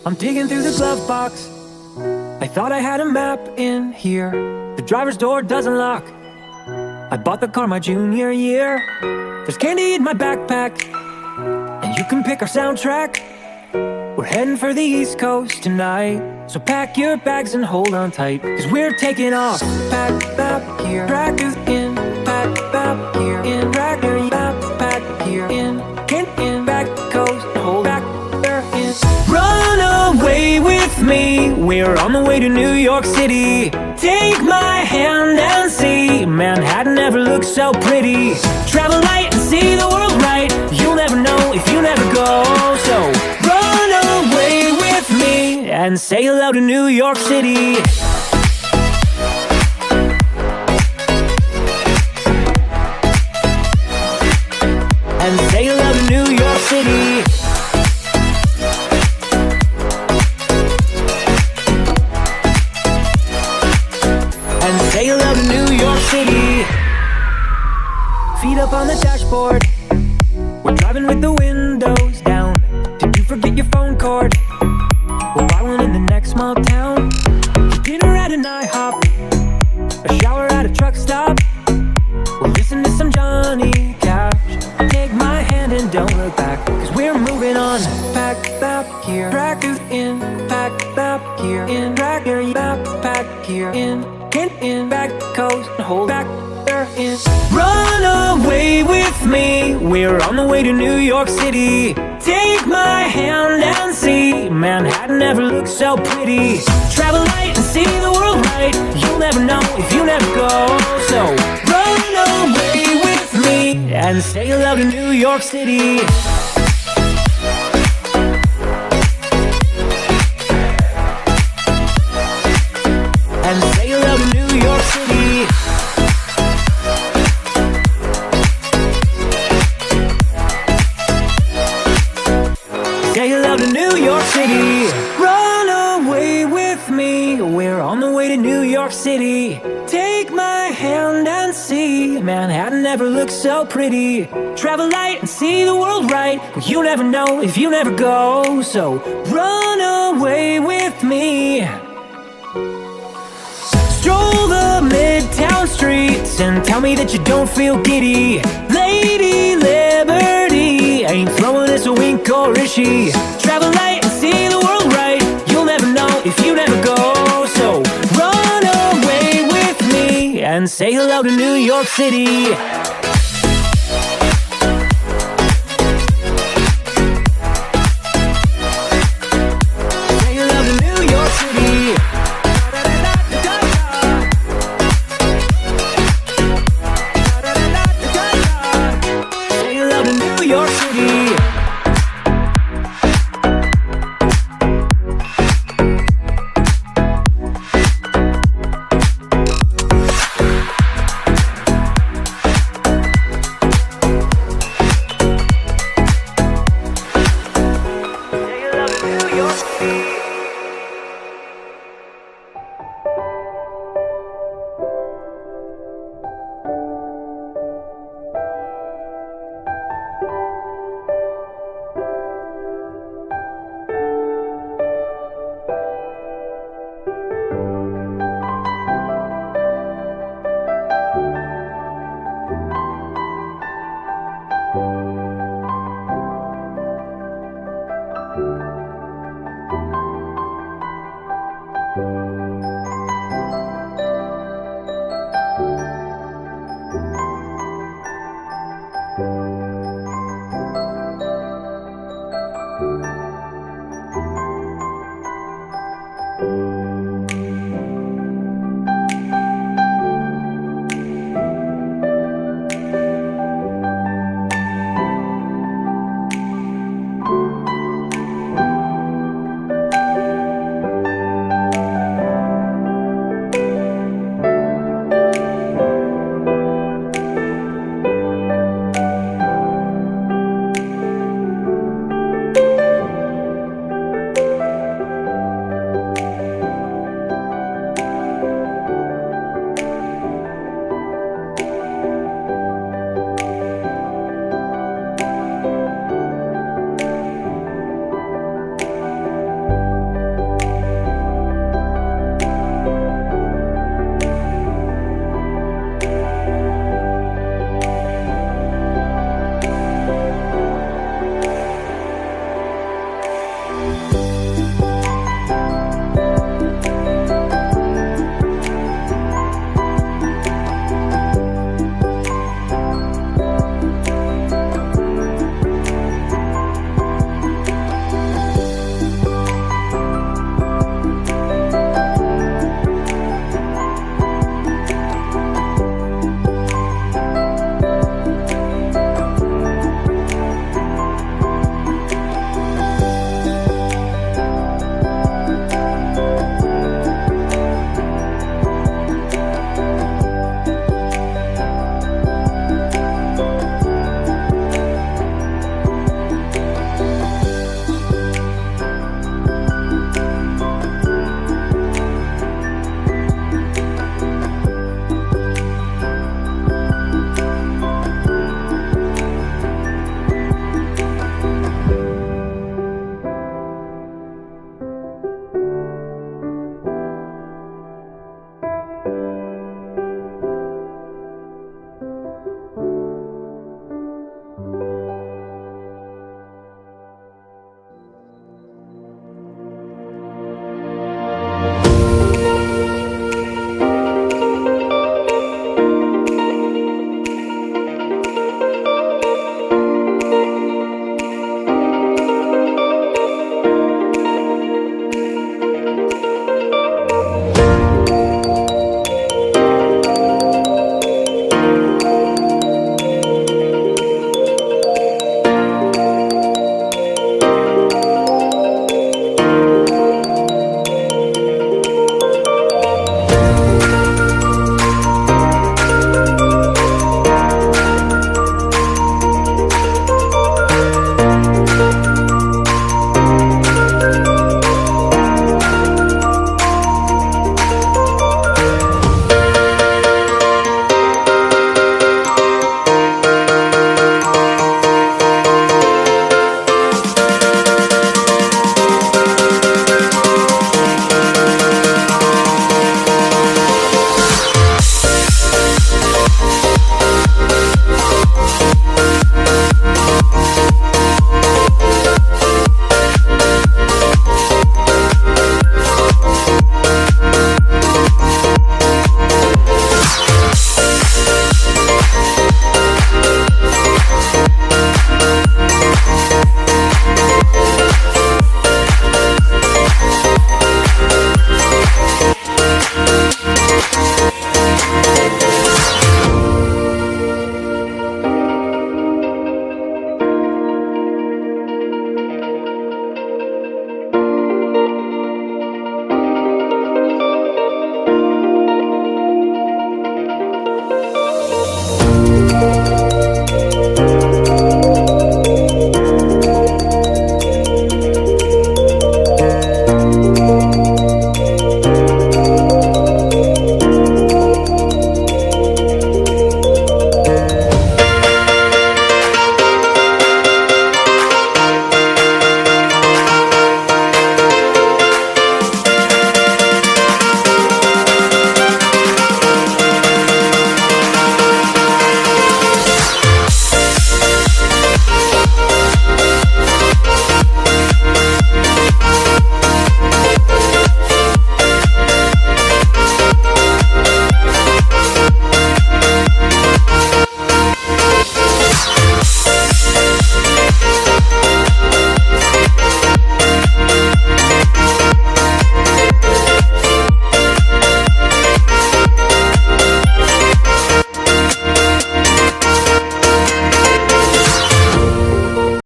I'm digging through the glove box. I thought I had a map in here. The driver's door doesn't lock. I bought the car my junior year. There's candy in my backpack, and you can pick our soundtrack. We're heading for the East Coast tonight, so pack your bags and hold on tight, 'cause we're taking off. Pack map here, track is in. Pack map here, in. Track your backpack here, in back coast, hold back there in. Run away with me, we're on the way to New York City. Take my hand and see, Manhattan never looks so pretty. Travel light and see the world right, you'll never know if you never go. So run away with me and say hello to New York City. And say hello to New York City. And say hello to New York City. Feet up on the dashboard, we're driving with the windows down. Did you forget your phone cord? We'll buy one in the next small town. Dinner at an IHOP, a shower at a truck stop. We'll listen to some Johnny Cash. Take my hand and don't look back, 'cause we're moving on. Pack map here, track is in. Pack map here, in. Track your backpack here, in back coast, hold back there in. Run away with me, we're on the way to New York City. Take my hand and see, Manhattan never looks so pretty. Travel light and see the world right, you'll never know if you never go. So run away with me and say hello to New York City. And say hello to New York City. Say hello to New York City. Run away with me, we're on the way to New York City. Take my hand and see, Manhattan never looks so pretty. Travel light and see the world right, well, you never know if you never go. So run away with me. Stroll the midtown streets and tell me that you don't feel giddy. Lady Liberty ain't throwing us a wink, or is she? Travel light and see the world right, you'll never know if you never go. So run away with me and say hello to New York City.